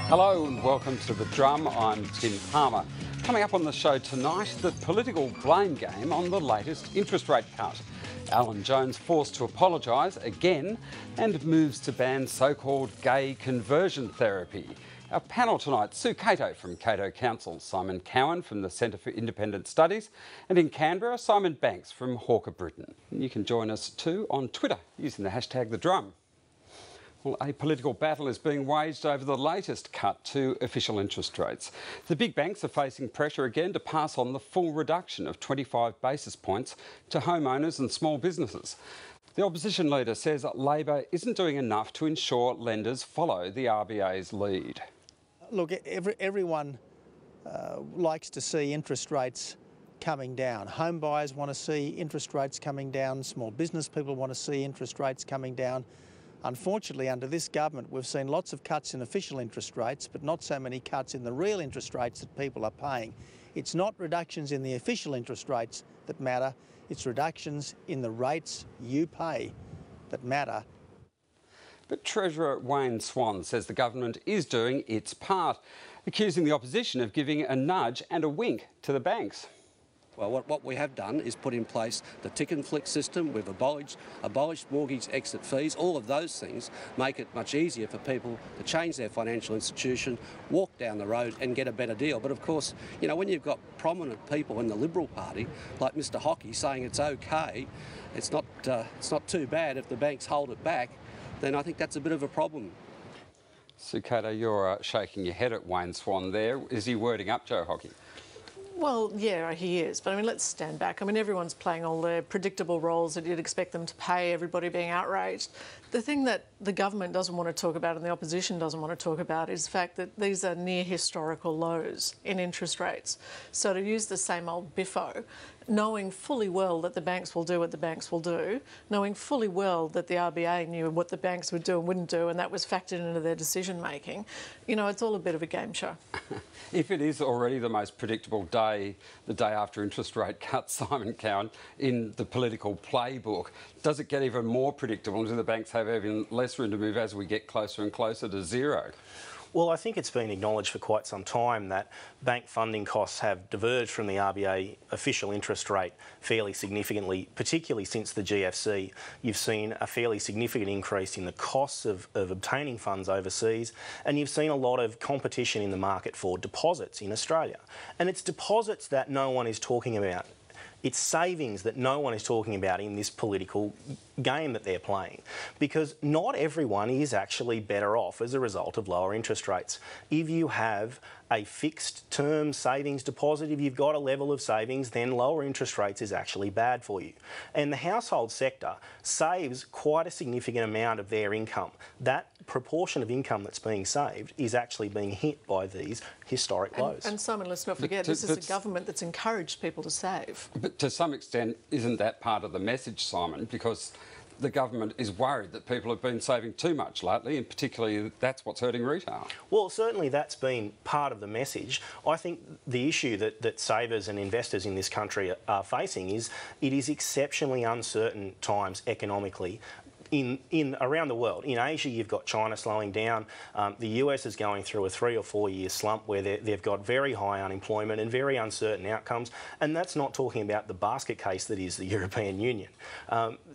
Hello and welcome to The Drum. I'm Tim Palmer. Coming up on the show tonight, the political blame game on the latest interest rate cut. Alan Jones forced to apologise again and moves to ban so-called gay conversion therapy. Our panel tonight, Sue Cato from Cato Council, Simon Cowan from the Centre for Independent Studies, and in Canberra, Simon Banks from Hawker Britain. And you can join us too on Twitter using the hashtag #TheDrum. Well, a political battle is being waged over the latest cut to official interest rates. The big banks are facing pressure again to pass on the full reduction of 25 basis points to homeowners and small businesses. The opposition leader says that Labor isn't doing enough to ensure lenders follow the RBA's lead. Look, everyone likes to see interest rates coming down. Home buyers want to see interest rates coming down. Small business people want to see interest rates coming down. Unfortunately, under this government, we've seen lots of cuts in official interest rates, but not so many cuts in the real interest rates that people are paying. It's not reductions in the official interest rates that matter, it's reductions in the rates you pay that matter. But Treasurer Wayne Swan says the government is doing its part, accusing the opposition of giving a nudge and a wink to the banks. Well, what we have done is put in place the tick and flick system. We've abolished mortgage exit fees. All of those things make it much easier for people to change their financial institution, walk down the road and get a better deal. But of course, you know, when you've got prominent people in the Liberal Party, like Mr Hockey, saying it's okay, it's not too bad if the banks hold it back, then I think that's a bit of a problem. Sue Cato, you're shaking your head at Wayne Swan there. Is he wording up Joe Hockey? Well, yeah, he is. But I mean, let's stand back. I mean, everyone's playing all their predictable roles that you'd expect them to pay, everybody being outraged. The thing that the government doesn't want to talk about and the opposition doesn't want to talk about is the fact that these are near historical lows in interest rates. So to use the same old biffo, knowing fully well that the banks will do what the banks will do, knowing fully well that the RBA knew what the banks would do and wouldn't do, and that was factored into their decision making, you know, it's all a bit of a game show. If it is already the most predictable day, the day after interest rate cuts, Simon Cowan, in the political playbook, does it get even more predictable? Do the banks have even less room to move as we get closer and closer to zero? Well, I think it's been acknowledged for quite some time that bank funding costs have diverged from the RBA official interest rate fairly significantly, particularly since the GFC. You've seen a fairly significant increase in the costs of obtaining funds overseas, and you've seen a lot of competition in the market for deposits in Australia. And it's deposits that no one is talking about. It's savings that no one is talking about in this political game that they're playing, because not everyone is actually better off as a result of lower interest rates. If you have a fixed term savings deposit, if you've got a level of savings, then lower interest rates is actually bad for you. And the household sector saves quite a significant amount of their income. That proportion of income that's being saved is actually being hit by these historic lows. And Simon, let's not forget, this is a government that's encouraged people to save. But to some extent, isn't that part of the message, Simon? Because the government is worried that people have been saving too much lately, and particularly that's what's hurting retail. Well, certainly that's been part of the message. I think the issue that savers and investors in this country are facing is it is exceptionally uncertain times economically. Around the world. In Asia, you've got China slowing down. The US is going through a 3 or 4 year slump where they've got very high unemployment and very uncertain outcomes. And that's not talking about the basket case that is the European Union.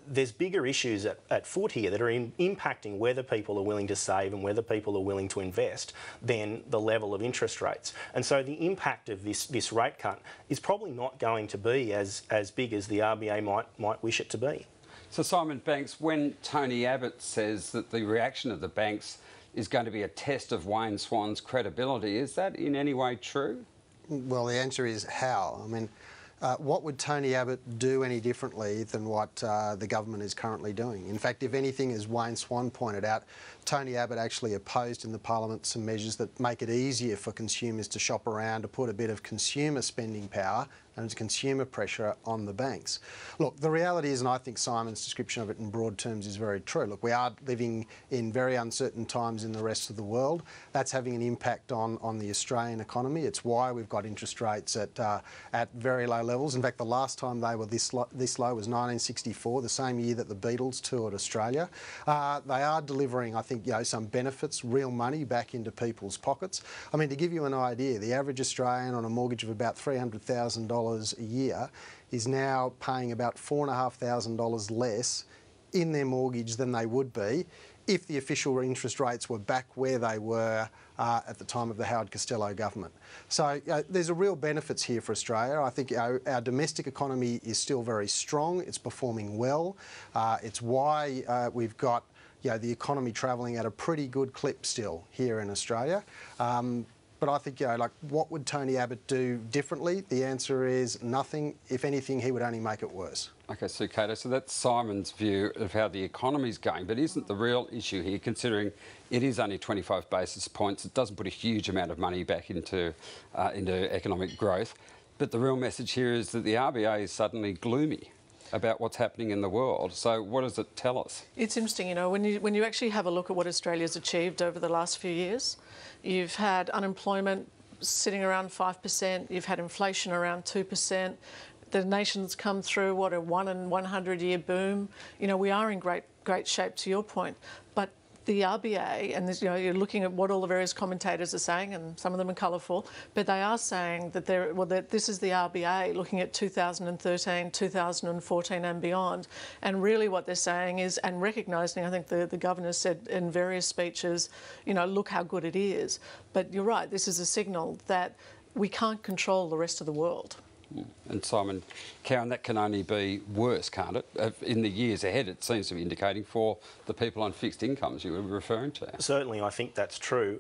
There's bigger issues at foot here that are impacting whether people are willing to save and whether people are willing to invest than the level of interest rates. And so the impact of this rate cut is probably not going to be as big as the RBA might wish it to be. So Simon Banks, when Tony Abbott says that the reaction of the banks is going to be a test of Wayne Swan's credibility, is that in any way true? Well, the answer is how. I mean, what would Tony Abbott do any differently than what the government is currently doing? In fact, if anything, as Wayne Swan pointed out, Tony Abbott actually opposed in the parliament some measures that make it easier for consumers to shop around, to put a bit of consumer spending power and consumer pressure on the banks. Look, the reality is, and I think Simon's description of it in broad terms is very true. Look, we are living in very uncertain times in the rest of the world. That's having an impact on the Australian economy. It's why we've got interest rates at very low levels. In fact, the last time they were this low was 1964, the same year that the Beatles toured Australia. They are delivering, I think, getting, you know, some benefits, real money back into people's pockets. I mean, to give you an idea, the average Australian on a mortgage of about $300,000 a year is now paying about $4,500 less in their mortgage than they would be if the official interest rates were back where they were at the time of the Howard Costello government. So there's a real benefits here for Australia. I think our domestic economy is still very strong. It's performing well. It's why we've got, you know, the economy travelling at a pretty good clip still here in Australia. But I think, you know, like, what would Tony Abbott do differently? The answer is nothing. If anything, he would only make it worse. OK, Sue Cato, so that's Simon's view of how the economy's going, but isn't the real issue here, considering it is only 25 basis points, it doesn't put a huge amount of money back into economic growth, but the real message here is that the RBA is suddenly gloomy about what's happening in the world. So what does it tell us? It's interesting, you know, when you actually have a look at what Australia's achieved over the last few years, you've had unemployment sitting around 5%, you've had inflation around 2%, the nation's come through, what, a 1 in 100 year boom. You know, we are in great shape, to your point, but the RBA, and this, you know, you're looking at what all the various commentators are saying, and some of them are colourful, but they are saying that that this is the RBA looking at 2013, 2014 and beyond. And really what they're saying is, and recognising, I think the governor said in various speeches, you know, look how good it is. But you're right, this is a signal that we can't control the rest of the world. And Simon Cowan, that can only be worse, can't it? In the years ahead, it seems to be indicating for the people on fixed incomes you were referring to. Certainly, I think that's true.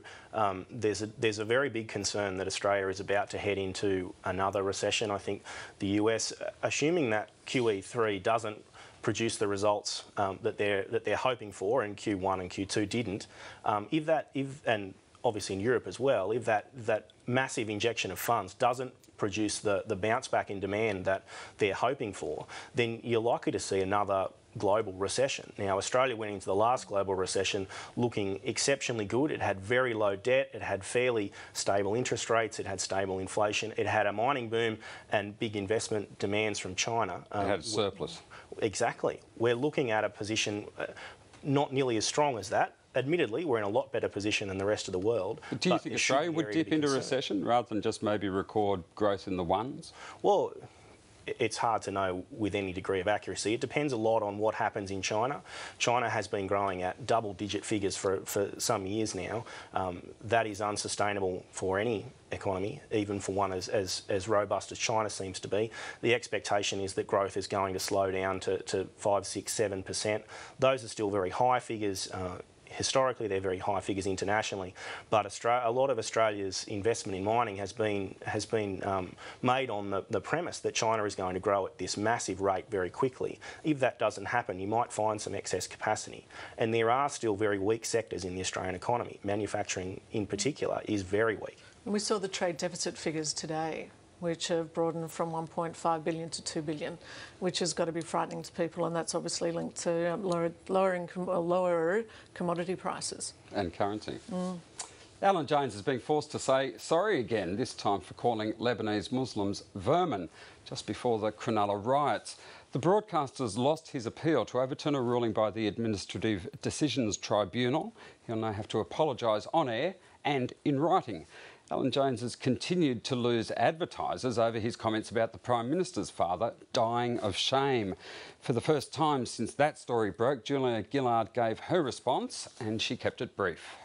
There's a very big concern that Australia is about to head into another recession. I think the US, assuming that QE3 doesn't produce the results that they're hoping for, and Q1 and Q2 didn't, and obviously in Europe as well, if that massive injection of funds doesn't produce the bounce back in demand that they're hoping for, then you're likely to see another global recession. Now, Australia went into the last global recession looking exceptionally good. It had very low debt, it had fairly stable interest rates, it had stable inflation, it had a mining boom and big investment demands from China. It had a surplus. Exactly. We're looking at a position not nearly as strong as that. Admittedly, we're in a lot better position than the rest of the world. But do you think Australia would dip into recession rather than just maybe record growth in the ones? Well, it's hard to know with any degree of accuracy. It depends a lot on what happens in China. China has been growing at double-digit figures for some years now. That is unsustainable for any economy, even for one as robust as China seems to be. The expectation is that growth is going to slow down to 5, 6, 7%. Those are still very high figures. Historically, they're very high figures internationally, but a lot of Australia's investment in mining has been made on the premise that China is going to grow at this massive rate very quickly. If that doesn't happen, you might find some excess capacity. And there are still very weak sectors in the Australian economy. Manufacturing, in particular, is very weak. And we saw the trade deficit figures today, which have broadened from 1.5 billion to 2 billion, which has got to be frightening to people, and that's obviously linked to lower commodity prices. And currency. Alan Jones is being forced to say sorry again, this time for calling Lebanese Muslims vermin just before the Cronulla riots. The broadcaster's lost his appeal to overturn a ruling by the Administrative Decisions Tribunal. He'll now have to apologise on air and in writing. Alan Jones has continued to lose advertisers over his comments about the Prime Minister's father dying of shame. For the first time since that story broke, Julia Gillard gave her response and she kept it brief.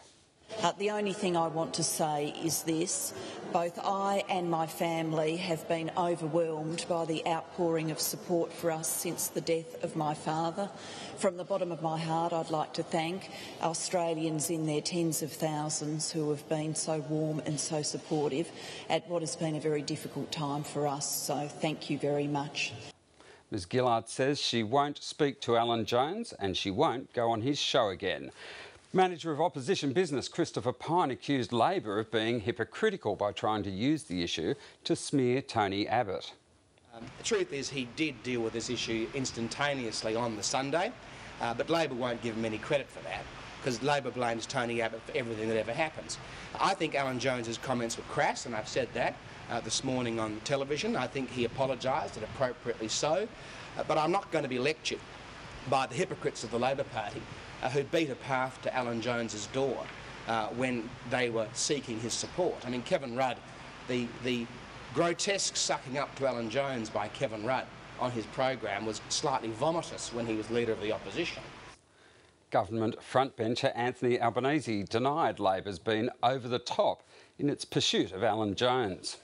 The only thing I want to say is this. Both I and my family have been overwhelmed by the outpouring of support for us since the death of my father. From the bottom of my heart, I'd like to thank Australians in their tens of thousands who have been so warm and so supportive at what has been a very difficult time for us. So thank you very much. Ms Gillard says she won't speak to Alan Jones and she won't go on his show again. Manager of opposition business Christopher Pyne accused Labor of being hypocritical by trying to use the issue to smear Tony Abbott. The truth is he did deal with this issue instantaneously on the Sunday, but Labor won't give him any credit for that because Labor blames Tony Abbott for everything that ever happens. I think Alan Jones's comments were crass, and I've said that this morning on television. I think he apologised, and appropriately so, but I'm not going to be lectured by the hypocrites of the Labor Party who beat a path to Alan Jones's door when they were seeking his support. I mean, Kevin Rudd, the grotesque sucking up to Alan Jones by Kevin Rudd on his program was slightly vomitous when he was Leader of the Opposition. Government frontbencher Anthony Albanese denied Labor's been over the top in its pursuit of Alan Jones.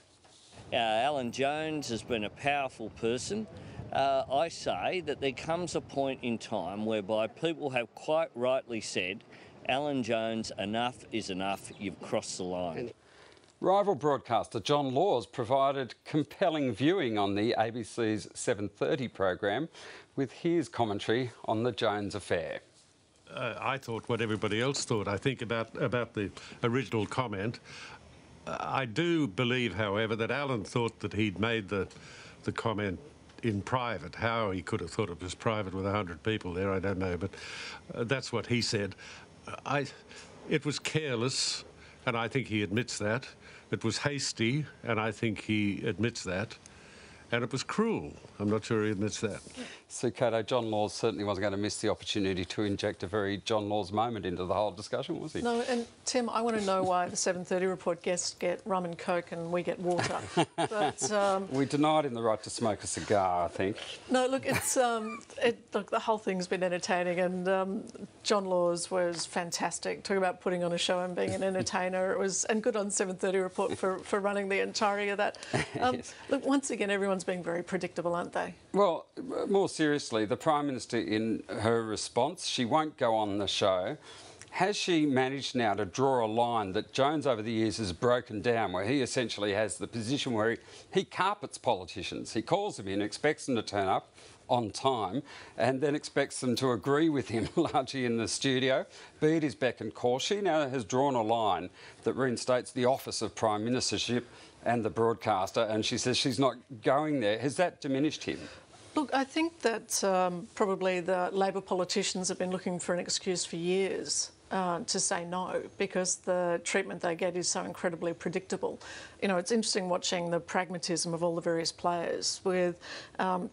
Alan Jones has been a powerful person. I say that there comes a point in time whereby people have quite rightly said, Alan Jones, enough is enough, you've crossed the line. Rival broadcaster John Laws provided compelling viewing on the ABC's 7:30 program with his commentary on the Jones affair. I thought what everybody else thought, I think, about the original comment. I do believe, however, that Alan thought that he'd made the comment in private. How he could have thought it was private with 100 people there, I don't know, but that's what he said. It was careless, and I think he admits that. It was hasty, and I think he admits that. And it was cruel. I'm not sure he admits that. So, Cato, John Laws certainly wasn't going to miss the opportunity to inject a very John Laws moment into the whole discussion, was he? No, and Tim, I want to know why the 7:30 report guests get rum and coke and we get water. But, we denied him the right to smoke a cigar, I think. No, look, it's look, the whole thing's been entertaining, and John Laws was fantastic. Talk about putting on a show and being an entertainer. It was, and good on 7:30 report for running the entirety of that. Yes. Look, once again, everyone's being very predictable, aren't they? Well, more seriously, the Prime Minister, in her response, she won't go on the show. Has she managed now to draw a line that Jones over the years has broken down, where he essentially has the position where he carpets politicians? He calls them in, expects them to turn up on time, and then expects them to agree with him largely in the studio, be at his beck and call. She now has drawn a line that reinstates the office of Prime Ministership and the broadcaster, and she says she's not going there. Has that diminished him? Look, I think that probably the Labor politicians have been looking for an excuse for years to say no, because the treatment they get is so incredibly predictable. You know, it's interesting watching the pragmatism of all the various players, with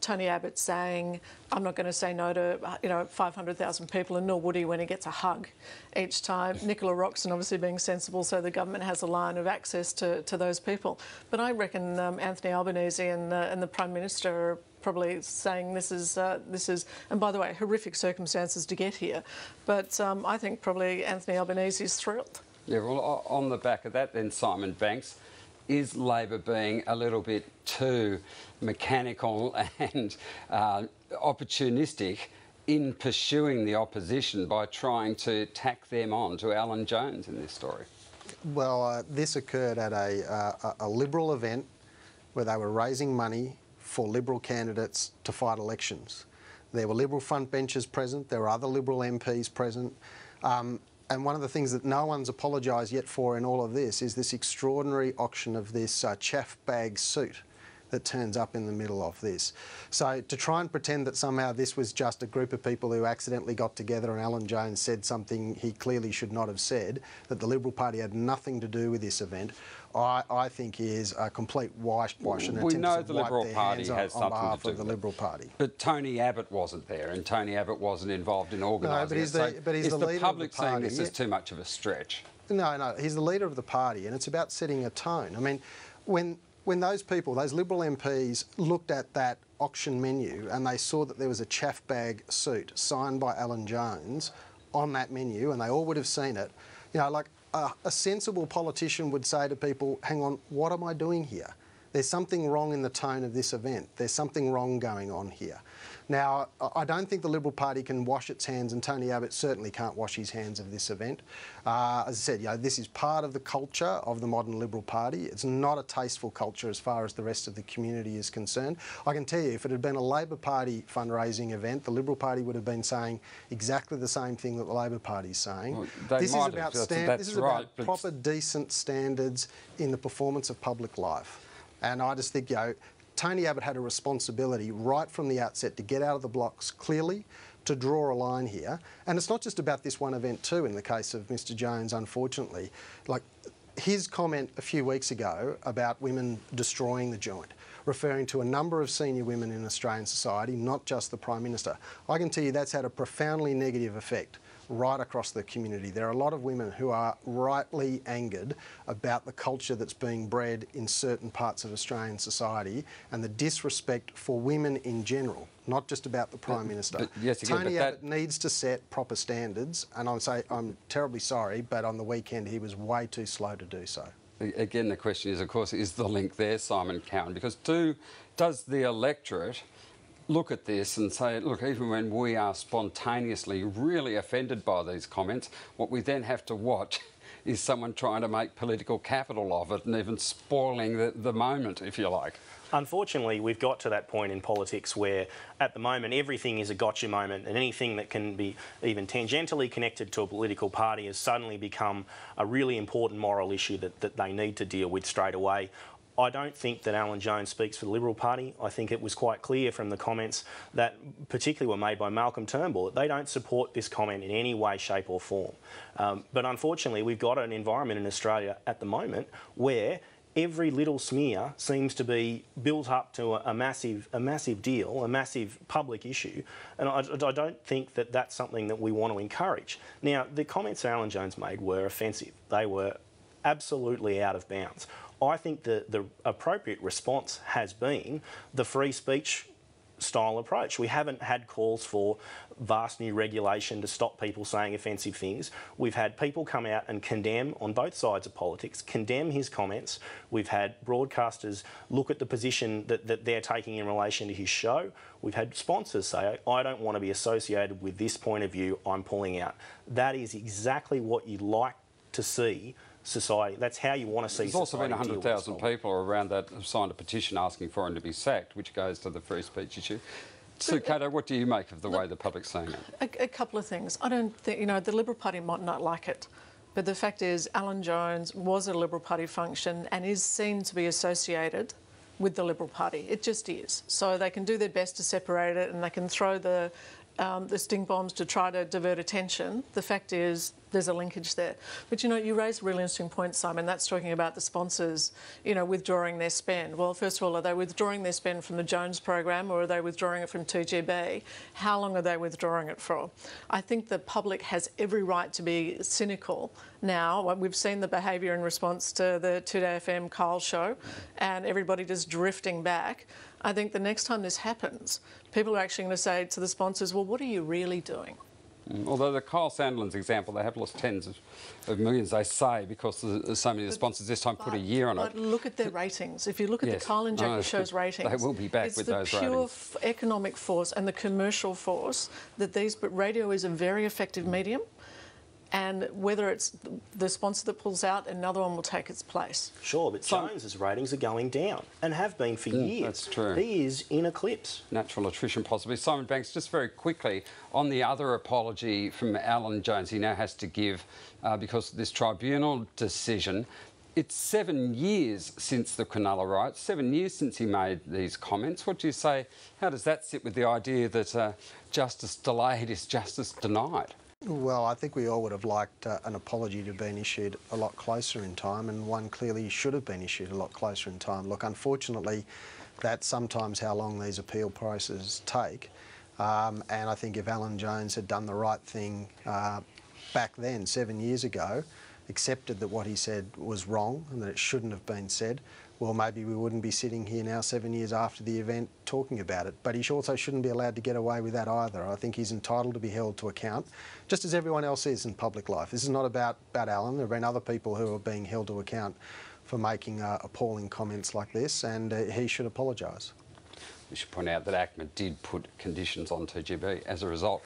Tony Abbott saying, I'm not going to say no to 500,000 people, and nor would he when he gets a hug each time. Nicola Roxon obviously being sensible, so the government has a line of access to those people. But I reckon Anthony Albanese and the Prime Minister are probably saying this is, and by the way, horrific circumstances to get here. But I think probably Anthony Albanese is thrilled. Yeah, well, on the back of that then, Simon Banks, is Labor being a little bit too mechanical and opportunistic in pursuing the opposition by trying to tack them on to Alan Jones in this story? Well, this occurred at a Liberal event where they were raising money for Liberal candidates to fight elections. There were Liberal frontbenchers present, there were other Liberal MPs present, and one of the things that no one's apologised yet for in all of this is this extraordinary auction of this chaff bag suit that turns up in the middle of this. So to try and pretend that somehow this was just a group of people who accidentally got together and Alan Jones said something he clearly should not have said, that the Liberal Party had nothing to do with this event, I think is a complete whitewash and we attempt know to the wipe Liberal their Party hands has on something behalf to do of the with Liberal Party. But Tony Abbott wasn't there, and Tony Abbott wasn't involved in organising it. But he's the leader of the party. Is the public saying this is too much of a stretch? No, he's the leader of the party, and it's about setting a tone. I mean, when those people, those Liberal MPs, looked at that auction menu and they saw that there was a chaff bag suit signed by Alan Jones on that menu, and they all would have seen it, you know, like a sensible politician would say to people, hang on, what am I doing here? There's something wrong in the tone of this event. There's something wrong going on here. Now, I don't think the Liberal Party can wash its hands, and Tony Abbott certainly can't wash his hands of this event. As I said, you know, this is part of the culture of the modern Liberal Party. It's not a tasteful culture as far as the rest of the community is concerned. I can tell you, if it had been a Labor Party fundraising event, the Liberal Party would have been saying exactly the same thing that the Labor Party is saying. Well, this is about proper, decent standards in the performance of public life. And I just think, you know, Tony Abbott had a responsibility right from the outset to get out of the blocks clearly, to draw a line here. And it's not just about this one event too, in the case of Mr Jones, unfortunately. Like, his comment a few weeks ago about women destroying the joint, referring to a number of senior women in Australian society, not just the Prime Minister. I can tell you that's had a profoundly negative effect right across the community. There are a lot of women who are rightly angered about the culture that's being bred in certain parts of Australian society and the disrespect for women in general, not just about the Prime Minister. Tony Abbott needs to set proper standards, and I'm terribly sorry, but on the weekend he was way too slow to do so. Again, the question is, of course, is the link there, Simon Cowan? Because does the electorate look at this and say, look, even when we are spontaneously really offended by these comments, what we then have to watch is someone trying to make political capital of it and even spoiling the moment, if you like? Unfortunately, we've got to that point in politics where, at the moment, everything is a gotcha moment, and anything that can be even tangentially connected to a political party has suddenly become a really important moral issue that they need to deal with straight away. I don't think that Alan Jones speaks for the Liberal Party. I think it was quite clear from the comments that particularly were made by Malcolm Turnbull that they don't support this comment in any way, shape or form. But unfortunately, we've got an environment in Australia at the moment where every little smear seems to be built up to a massive deal, a massive public issue, and I don't think that that's something that we want to encourage. Now, the comments Alan Jones made were offensive. They were absolutely out of bounds. I think the appropriate response has been the free speech style approach. We haven't had calls for vast new regulation to stop people saying offensive things. We've had people come out and condemn, on both sides of politics, condemn his comments. We've had broadcasters look at the position that they're taking in relation to his show. We've had sponsors say, I don't want to be associated with this point of view, I'm pulling out. That is exactly what you'd like to see society. That's how you want to see society. There's also been 100,000 people around that have signed a petition asking for him to be sacked, which goes to the free speech issue. So, Cato, what do you make of the way the public's saying it? A couple of things. I don't think, the Liberal Party might not like it, but the fact is Alan Jones was a Liberal Party function and is seen to be associated with the Liberal Party. It just is. So they can do their best to separate it and they can throw the stink bombs to try to divert attention. The fact is there's a linkage there. But, you raised a really interesting point, Simon. That's talking about the sponsors, withdrawing their spend. Well, first of all, are they withdrawing their spend from the Jones program or are they withdrawing it from 2GB? How long are they withdrawing it for? I think the public has every right to be cynical now. We've seen the behaviour in response to the 2Day FM Kyle show and everybody just drifting back. I think the next time this happens, people are actually going to say to the sponsors, well, what are you really doing? Although the Kyle Sandilands example, they have lost tens of millions, they say, because so many of the sponsors this time put a year on it. But look at their ratings. If you look at the Kyle and Jackie show's ratings, they will be back with those ratings. It's the pure economic force and the commercial force that but radio is a very effective medium. And whether it's the sponsor that pulls out, another one will take its place. Sure, but Jones's ratings are going down and have been for years. That's true. He is in eclipse. Natural attrition possibly. Simon Banks, just very quickly, on the other apology from Alan Jones he now has to give because of this tribunal decision. It's 7 years since the Cronulla riots, 7 years since he made these comments. What do you say? How does that sit with the idea that justice delayed is justice denied? Well, I think we all would have liked an apology to have been issued a lot closer in time, and one clearly should have been issued a lot closer in time. Look, unfortunately, that's sometimes how long these appeal processes take, and I think if Alan Jones had done the right thing back then, 7 years ago, accepted that what he said was wrong and that it shouldn't have been said, well, maybe we wouldn't be sitting here now 7 years after the event talking about it. But he also shouldn't be allowed to get away with that either. I think he's entitled to be held to account, just as everyone else is in public life. This is not about Alan. There have been other people who are being held to account for making appalling comments like this, and he should apologise. We should point out that ACMA did put conditions on 2GB as a result.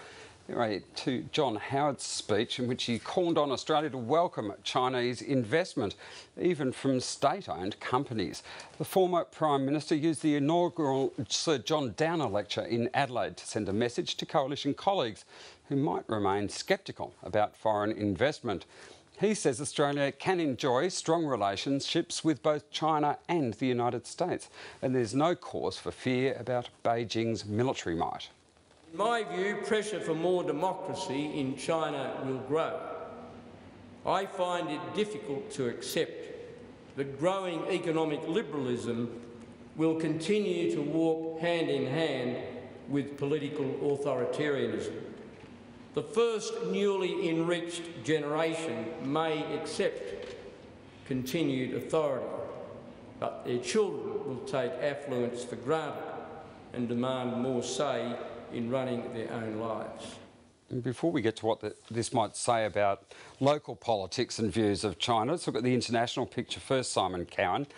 Anyway, to John Howard's speech in which he called on Australia to welcome Chinese investment, even from state-owned companies. The former Prime Minister used the inaugural Sir John Downer lecture in Adelaide to send a message to coalition colleagues who might remain sceptical about foreign investment. He says Australia can enjoy strong relationships with both China and the United States, and there's no cause for fear about Beijing's military might. In my view, pressure for more democracy in China will grow. I find it difficult to accept that growing economic liberalism will continue to walk hand in hand with political authoritarianism. The first newly enriched generation may accept continued authority, but their children will take affluence for granted and demand more say in running their own lives. Before we get to what this might say about local politics and views of China, let's look at the international picture first, Simon Cowan.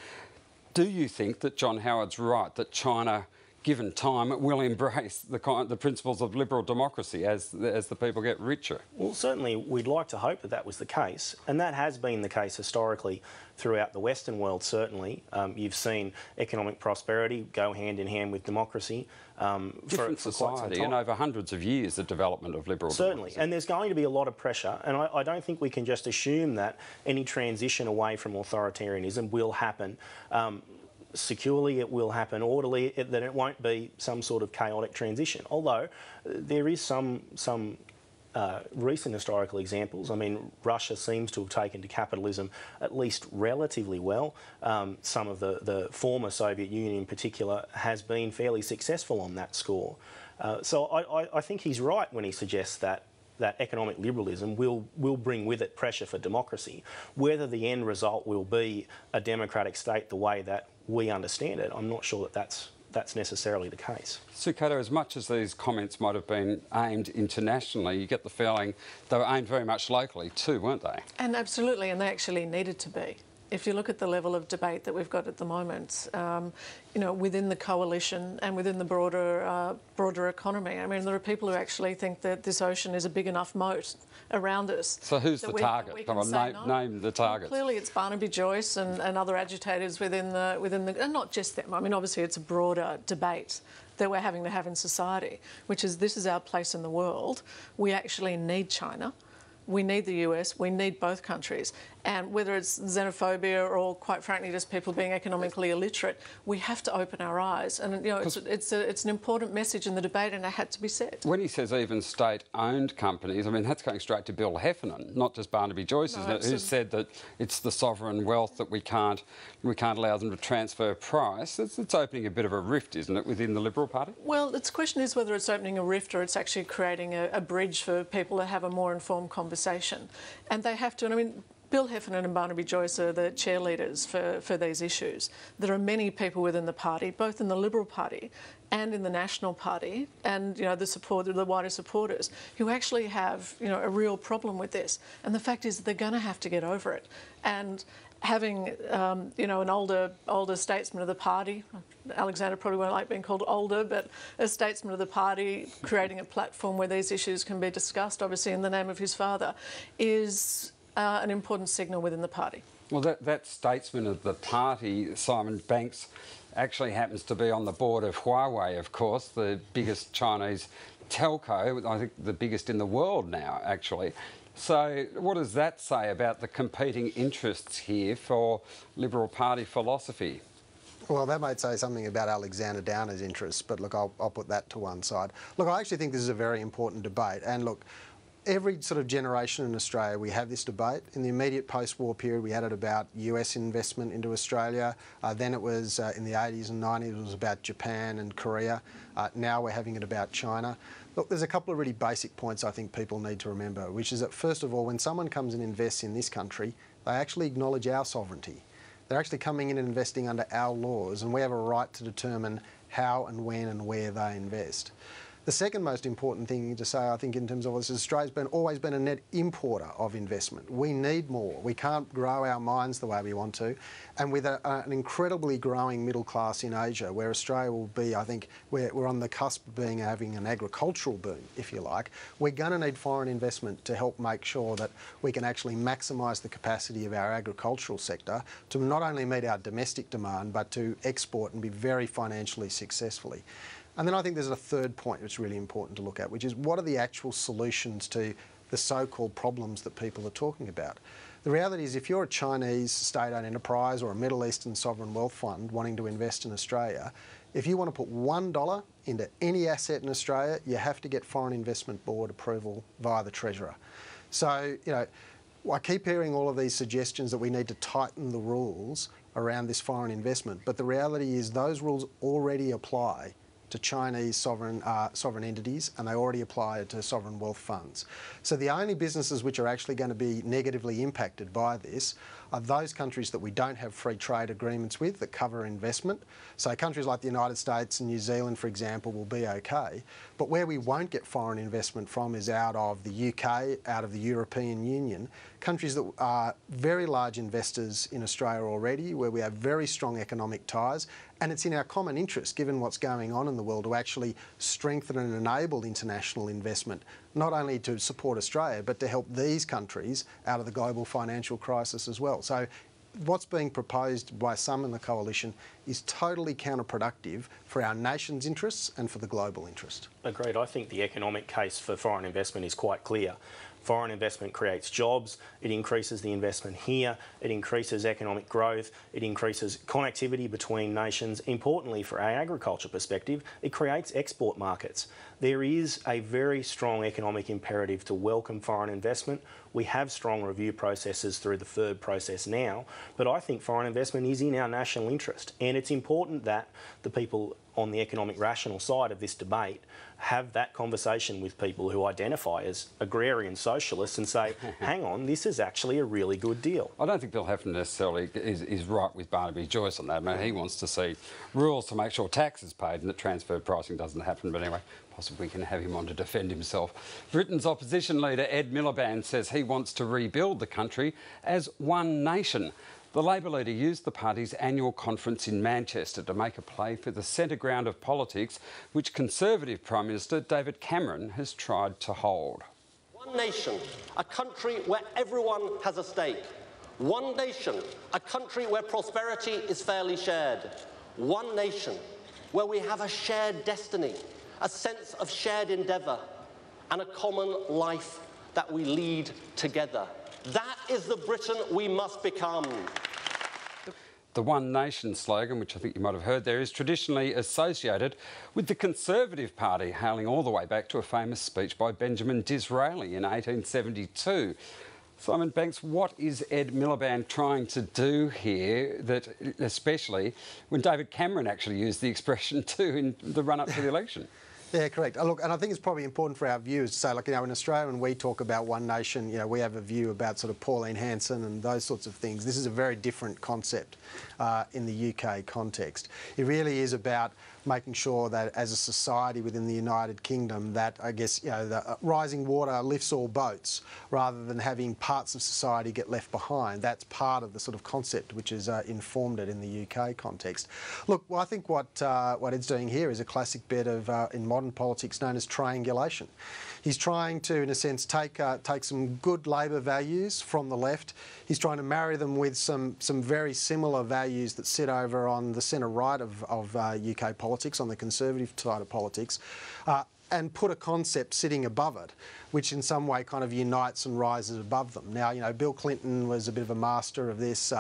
Do you think that John Howard's right, that China, given time, will embrace the principles of liberal democracy as the people get richer? Well, certainly we'd like to hope that that was the case, and that has been the case historically throughout the Western world, certainly. You've seen economic prosperity go hand in hand with democracy. Different society, and over hundreds of years, the development of liberal Certainly, democracy. and there's going to be a lot of pressure, and I don't think we can just assume that any transition away from authoritarianism will happen securely, it will happen orderly, that it won't be some sort of chaotic transition. Although there is some recent historical examples. I mean, Russia seems to have taken to capitalism at least relatively well. Some of the former Soviet Union in particular has been fairly successful on that score. So I think he's right when he suggests that economic liberalism will bring with it pressure for democracy. Whether the end result will be a democratic state the way that we understand it, I'm not sure that that's necessarily the case. Sukato, as much as these comments might have been aimed internationally, you get the feeling they were aimed very much locally too, weren't they? And absolutely, and they actually needed to be. If you look at the level of debate that we've got at the moment, you know, within the coalition and within the broader economy, I mean, there are people who actually think that this ocean is a big enough moat around us. So who's the target? Come on, name the targets. Well, clearly, it's Barnaby Joyce and other agitators within the, and not just them. I mean, obviously, it's a broader debate that we're having to have in society, which is this is our place in the world. We actually need China. We need the US, we need both countries. And whether it's xenophobia or, quite frankly, just people being economically illiterate, we have to open our eyes. And, you know, it's an important message in the debate, and it had to be said. When he says even state-owned companies, I mean, that's going straight to Bill Heffernan, not just Barnaby Joyce, isn't it, who said that it's the sovereign wealth that we can't allow them to transfer price. It's opening a bit of a rift, isn't it, within the Liberal Party? Well, the question is whether it's opening a rift or it's actually creating a bridge for people to have a more informed conversation. And they have to, and I mean, Bill Heffernan and Barnaby Joyce are the chairleaders for these issues. There are many people within the party, both in the Liberal Party and in the National Party, and, you know, the wider supporters, who actually have, you know, a real problem with this. And the fact is they're going to have to get over it. And having, you know, an older statesman of the party, Alexander probably won't like being called older, but a statesman of the party creating a platform where these issues can be discussed, obviously in the name of his father, is an important signal within the party. Well, that statesman of the party, Simon Banks, actually happens to be on the board of Huawei, of course, the biggest Chinese telco, I think the biggest in the world now, actually. So what does that say about the competing interests here for Liberal Party philosophy? Well, that might say something about Alexander Downer's interests, but look, I'll put that to one side. Look, I actually think this is a very important debate, and look, every sort of generation in Australia we have this debate. In the immediate post-war period we had it about US investment into Australia, then it was in the 80s and 90s it was about Japan and Korea, now we're having it about China. Look, there's a couple of really basic points I think people need to remember, which is that first of all, when someone comes and invests in this country, they actually acknowledge our sovereignty. They're actually coming in and investing under our laws, and we have a right to determine how and when and where they invest. The second most important thing to say, I think, in terms of this, is Australia's always been a net importer of investment. We need more. We can't grow our mines the way we want to. And with an incredibly growing middle class in Asia, where Australia will be, I think, we're on the cusp of having an agricultural boom, if you like, we're going to need foreign investment to help make sure that we can actually maximise the capacity of our agricultural sector to not only meet our domestic demand, but to export and be very financially successfully. And then I think there's a third point which is really important to look at, which is what are the actual solutions to the so-called problems that people are talking about. The reality is if you're a Chinese state-owned enterprise or a Middle Eastern sovereign wealth fund wanting to invest in Australia, if you want to put $1 into any asset in Australia, you have to get Foreign Investment Board approval via the Treasurer. So, you know, I keep hearing all of these suggestions that we need to tighten the rules around this foreign investment, but the reality is those rules already apply to to Chinese sovereign entities, and they already apply it to sovereign wealth funds. So the only businesses which are actually going to be negatively impacted by this are those countries that we don't have free trade agreements with that cover investment. So countries like the United States and New Zealand, for example, will be okay. But where we won't get foreign investment from is out of the UK, out of the European Union, countries that are very large investors in Australia already, where we have very strong economic ties, and it's in our common interest, given what's going on in the world, to actually strengthen and enable international investment, not only to support Australia, but to help these countries out of the global financial crisis as well. So what's being proposed by some in the coalition is totally counterproductive for our nation's interests and for the global interest. Agreed. I think the economic case for foreign investment is quite clear. Foreign investment creates jobs, it increases the investment here, it increases economic growth, it increases connectivity between nations. Importantly, for our agriculture perspective, it creates export markets. There is a very strong economic imperative to welcome foreign investment. We have strong review processes through the third process now, but I think foreign investment is in our national interest, and it's important that the people on the economic rational side of this debate have that conversation with people who identify as agrarian socialists and say, hang on, this is actually a really good deal. I don't think Bill Heffernan necessarily is right with Barnaby Joyce on that. I mean, he wants to see rules to make sure tax is paid and that transfer pricing doesn't happen. But anyway, possibly we can have him on to defend himself. Britain's opposition leader Ed Miliband says he wants to rebuild the country as one nation. The Labor leader used the party's annual conference in Manchester to make a play for the centre ground of politics, which Conservative Prime Minister David Cameron has tried to hold. One nation, a country where everyone has a stake. One nation, a country where prosperity is fairly shared. One nation, where we have a shared destiny, a sense of shared endeavour, and a common life that we lead together. That is the Britain we must become. The One Nation slogan, which I think you might have heard there, is traditionally associated with the Conservative Party, hailing all the way back to a famous speech by Benjamin Disraeli in 1872. Simon Banks, what is Ed Miliband trying to do here, that especially when David Cameron actually used the expression too in the run-up to the election? Yeah, correct. Look, and I think it's probably important for our viewers to say, like, in Australia, when we talk about One Nation, we have a view about sort of Pauline Hanson and those sorts of things. This is a very different concept in the UK context. It really is about making sure that as a society within the United Kingdom that, I guess, the rising water lifts all boats rather than having parts of society get left behind. That's part of the sort of concept which has informed it in the UK context. Look, well, I think what Ed's doing here is a classic bit of, in modern politics, known as triangulation. He's trying to, in a sense, take some good Labor values from the left. He's trying to marry them with some very similar values that sit over on the centre-right of UK politics, on the Conservative side of politics, and put a concept sitting above it, which in some way kind of unites and rises above them. Now, Bill Clinton was a bit of a master of this.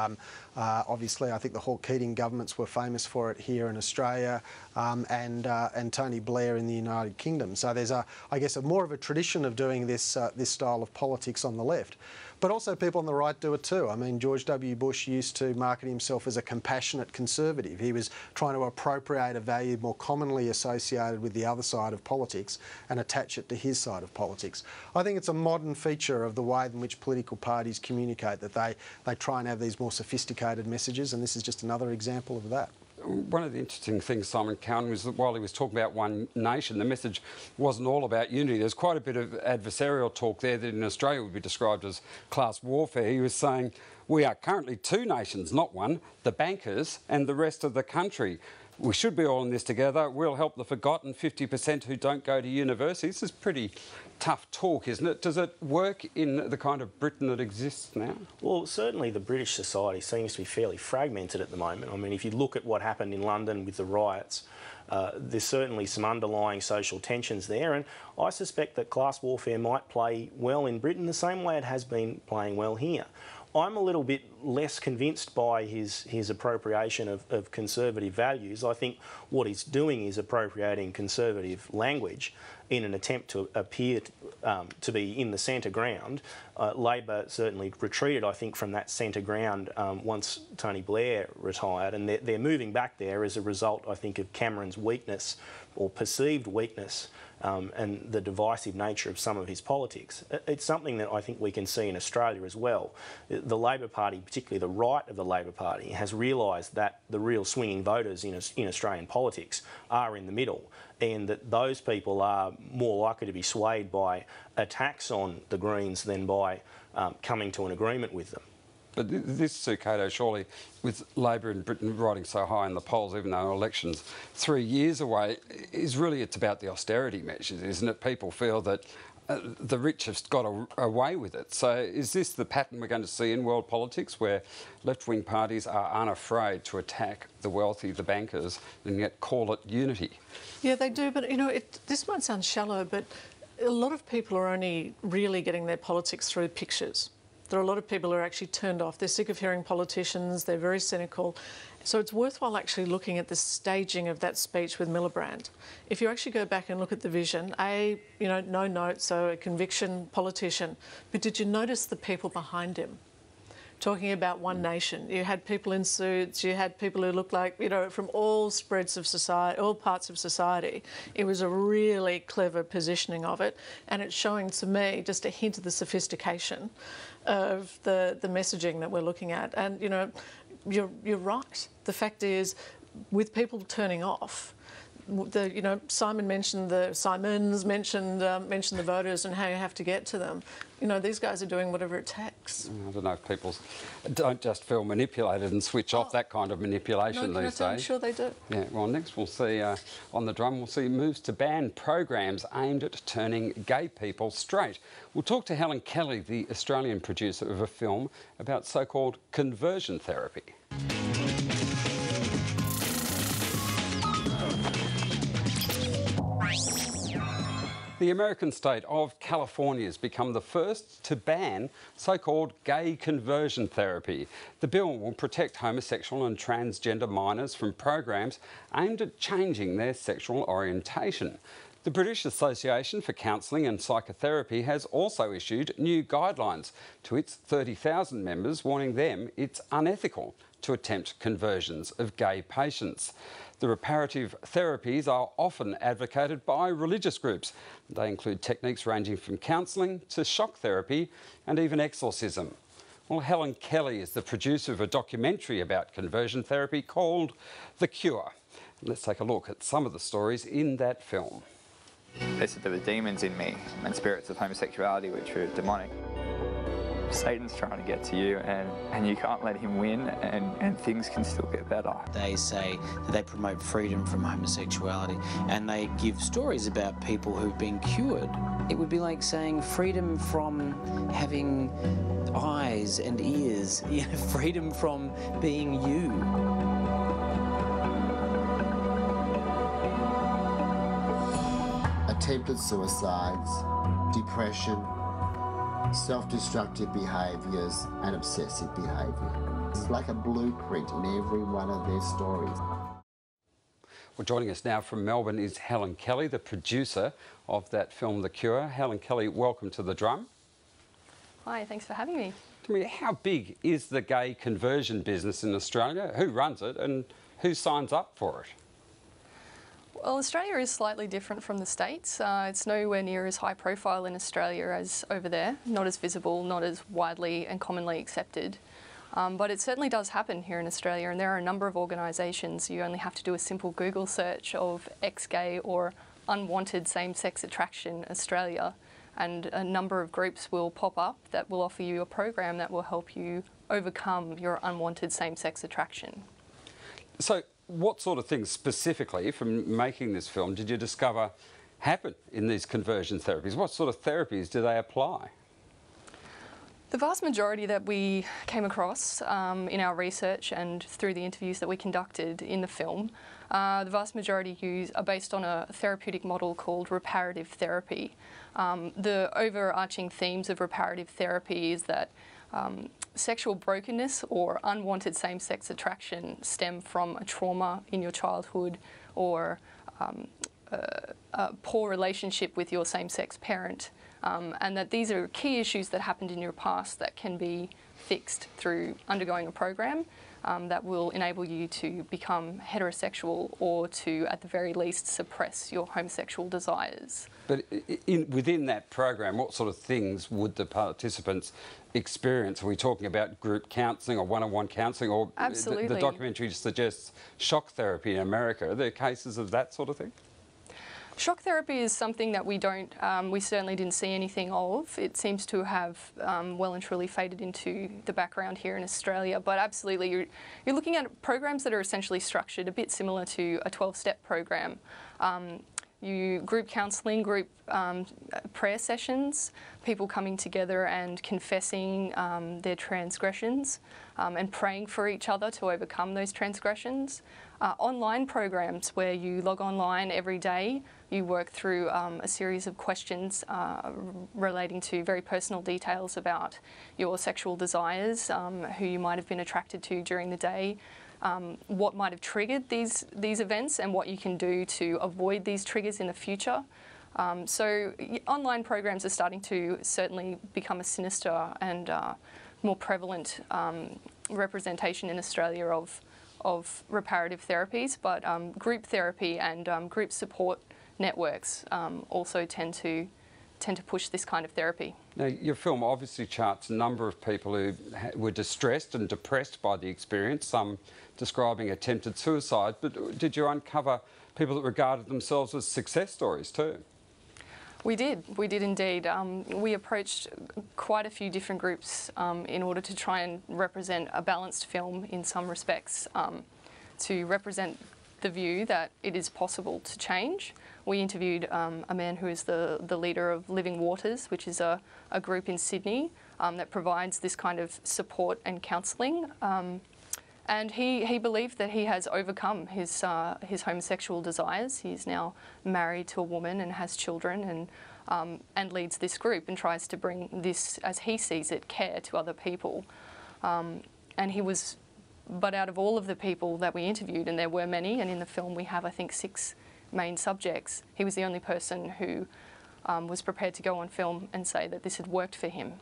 Obviously, I think the Hawke-Keating governments were famous for it here in Australia, and Tony Blair in the United Kingdom. So there's, I guess, more of a tradition of doing this style of politics on the left. But also people on the right do it too. I mean, George W. Bush used to market himself as a compassionate conservative. He was trying to appropriate a value more commonly associated with the other side of politics and attach it to his side of politics. I think it's a modern feature of the way in which political parties communicate, that they try and have these more sophisticated messages, and this is just another example of that. One of the interesting things, Simon Cowan, was that while he was talking about One Nation, the message wasn't all about unity. There's quite a bit of adversarial talk there that in Australia would be described as class warfare. He was saying, we are currently two nations, not one, the bankers and the rest of the country. We should be all in this together. We'll help the forgotten 50% who don't go to university. This is pretty tough talk, isn't it? Does it work in the kind of Britain that exists now? Well, certainly the British society seems to be fairly fragmented at the moment. I mean, if you look at what happened in London with the riots, there's certainly some underlying social tensions there, and I suspect that class warfare might play well in Britain the same way it has been playing well here. I'm a little bit less convinced by his appropriation of conservative values. I think what he's doing is appropriating conservative language in an attempt to appear to be in the centre ground. Labor certainly retreated, I think, from that centre ground once Tony Blair retired, and they're moving back there as a result, I think, of Cameron's weakness or perceived weakness and the divisive nature of some of his politics. It's something that I think we can see in Australia as well. The Labor Party, particularly the right of the Labor Party, has realised that the real swinging voters in Australian politics are in the middle, and that those people are more likely to be swayed by attacks on the Greens than by coming to an agreement with them. But this, Sue Cato, surely, with Labor in Britain riding so high in the polls, even though elections 3 years away, is really, it's about the austerity measures, isn't it? People feel that the rich have got away with it. So is this the pattern we're going to see in world politics, where left-wing parties are unafraid to attack the wealthy, the bankers, and yet call it unity? Yeah, they do, but, you know, this might sound shallow, but a lot of people are only really getting their politics through pictures. There are a lot of people who are actually turned off. They're sick of hearing politicians. They're very cynical. So it's worthwhile actually looking at the staging of that speech with Miliband. If you actually go back and look at the vision, no notes, so a conviction politician. But did you notice the people behind him? Talking about one nation. You had people in suits, you had people who looked like, from all spreads of society, all parts of society. It was a really clever positioning of it, and it's showing to me just a hint of the sophistication of the messaging that we're looking at. And, you're right. The fact is, with people turning off, Simons mentioned the voters and how you have to get to them. These guys are doing whatever it takes. I don't know if people don't just feel manipulated and switch off that kind of manipulation these days. I'm sure they do. Yeah, well, next we'll see on the drum, we'll see moves to ban programs aimed at turning gay people straight. We'll talk to Helen Kelly, the Australian producer of a film about so-called conversion therapy. The American state of California has become the first to ban so-called gay conversion therapy. The bill will protect homosexual and transgender minors from programs aimed at changing their sexual orientation. The British Association for Counselling and Psychotherapy has also issued new guidelines to its 30,000 members, warning them it's unethical to attempt conversions of gay patients. The reparative therapies are often advocated by religious groups. They include techniques ranging from counselling to shock therapy and even exorcism. Well, Helen Kelly is the producer of a documentary about conversion therapy called The Cure. Let's take a look at some of the stories in that film. They said there were demons in me and spirits of homosexuality which were demonic. Satan's trying to get to you and you can't let him win and things can still get better. They say that they promote freedom from homosexuality and they give stories about people who've been cured. It would be like saying freedom from having eyes and ears, freedom from being you. Attempted suicides, depression, self-destructive behaviours and obsessive behaviour. It's like a blueprint in every one of their stories. Well, joining us now from Melbourne is Helen Kelly, the producer of that film, The Cure. Helen Kelly, welcome to The Drum. Hi, thanks for having me. Tell me, how big is the gay conversion business in Australia? Who runs it and who signs up for it? Well, Australia is slightly different from the States. It's nowhere near as high profile in Australia as over there, not as visible, not as widely and commonly accepted. But it certainly does happen here in Australia, and there are a number of organisations. You only have to do a simple Google search of ex-gay or unwanted same-sex attraction Australia, and a number of groups will pop up that will offer you a program that will help you overcome your unwanted same-sex attraction. So, what sort of things specifically from making this film did you discover happen in these conversion therapies? What sort of therapies do they apply? The vast majority that we came across in our research and through the interviews that we conducted in the film, the vast majority are based on a therapeutic model called reparative therapy. The overarching themes of reparative therapy is that sexual brokenness or unwanted same-sex attraction stem from a trauma in your childhood or a poor relationship with your same-sex parent, and that these are key issues that happened in your past that can be fixed through undergoing a program that will enable you to become heterosexual or to, at the very least, suppress your homosexual desires. But within that program, what sort of things would the participants experience? Are we talking about group counselling or one-on-one counselling? Or absolutely. The documentary suggests shock therapy in America. Are there cases of that sort of thing? Shock therapy is something that we certainly didn't see anything of. It seems to have well and truly faded into the background here in Australia. But absolutely, you're looking at programs that are essentially structured a bit similar to a 12-step program. Group counselling, group prayer sessions, people coming together and confessing their transgressions and praying for each other to overcome those transgressions. Online programs where you log online every day, you work through a series of questions relating to very personal details about your sexual desires, who you might have been attracted to during the day, what might have triggered these events and what you can do to avoid these triggers in the future. So online programs are starting to certainly become a sinister and more prevalent representation in Australia of reparative therapies, but group therapy and group support networks also tend to push this kind of therapy. Now, your film obviously charts a number of people who were distressed and depressed by the experience, some describing attempted suicide, but did you uncover people that regarded themselves as success stories too? We did indeed. We approached quite a few different groups in order to try and represent a balanced film in some respects, to represent the view that it is possible to change. We interviewed a man who is the leader of Living Waters, which is a group in Sydney that provides this kind of support and counselling. And he believed that he has overcome his homosexual desires. He's now married to a woman and has children, and leads this group and tries to bring this, as he sees it, care to other people. But out of all of the people that we interviewed, and there were many, and in the film we have, I think, 6 main subjects, he was the only person who was prepared to go on film and say that this had worked for him.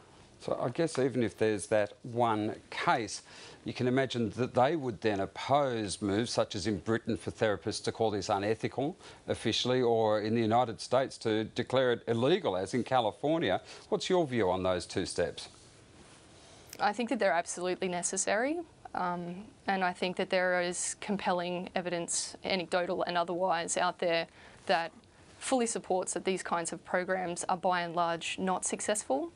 So I guess even if there's that one case, you can imagine that they would then oppose moves such as in Britain for therapists to call this unethical officially, or in the United States to declare it illegal, as in California. What's your view on those 2 steps? I think that they're absolutely necessary. And I think that there is compelling evidence, anecdotal and otherwise, out there that fully supports that these kinds of programs are by and large not successful,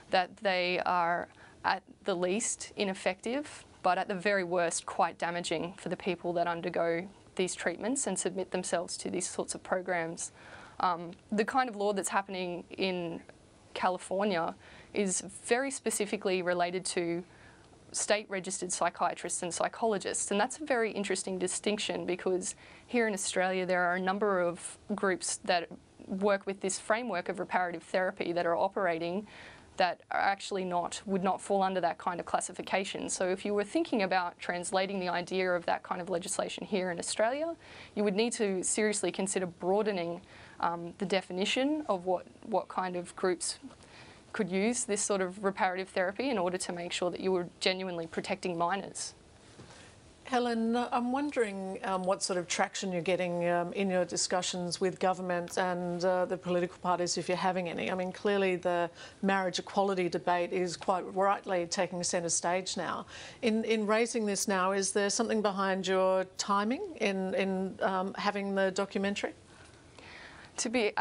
that they are at the least ineffective, but at the very worst quite damaging for the people that undergo these treatments and submit themselves to these sorts of programs. The kind of law that's happening in California is very specifically related to state-registered psychiatrists and psychologists, and that's a very interesting distinction, because here in Australia there are a number of groups that work with this framework of reparative therapy that are operating that are actually would not fall under that kind of classification. So if you were thinking about translating the idea of that kind of legislation here in Australia, you would need to seriously consider broadening the definition of what kind of groups could use this sort of reparative therapy in order to make sure that you were genuinely protecting minors. Helen, I'm wondering what sort of traction you're getting in your discussions with government and the political parties, if you're having any. I mean, clearly the marriage equality debate is quite rightly taking centre stage now. In raising this now, is there something behind your timing in having the documentary? To be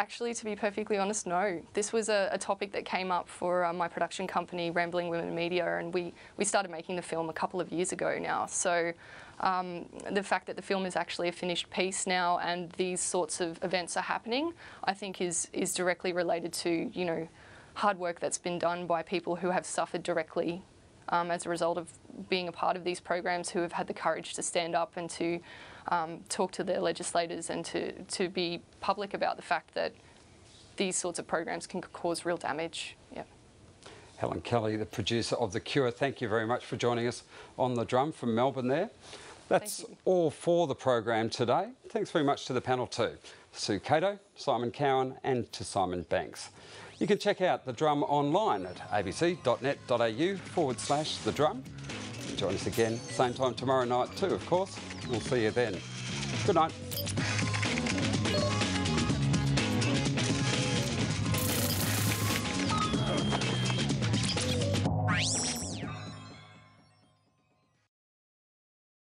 perfectly honest, no. This was a topic that came up for my production company, Rambling Women Media, and we started making the film a couple of years ago now. So the fact that the film is actually a finished piece now and these sorts of events are happening, I think is directly related to, you know, hard work that's been done by people who have suffered directly as a result of being a part of these programs, who have had the courage to stand up and to talk to their legislators and to be public about the fact that these sorts of programs can cause real damage. Yeah. Helen Kelly, the producer of The Cure, thank you very much for joining us on The Drum from Melbourne there. That's all for the program today. Thanks very much to the panel too. Sue Cato, Simon Cowan and to Simon Banks. You can check out The Drum online at abc.net.au/The Drum. Join us again, same time tomorrow night too, of course. We'll see you then. Good night.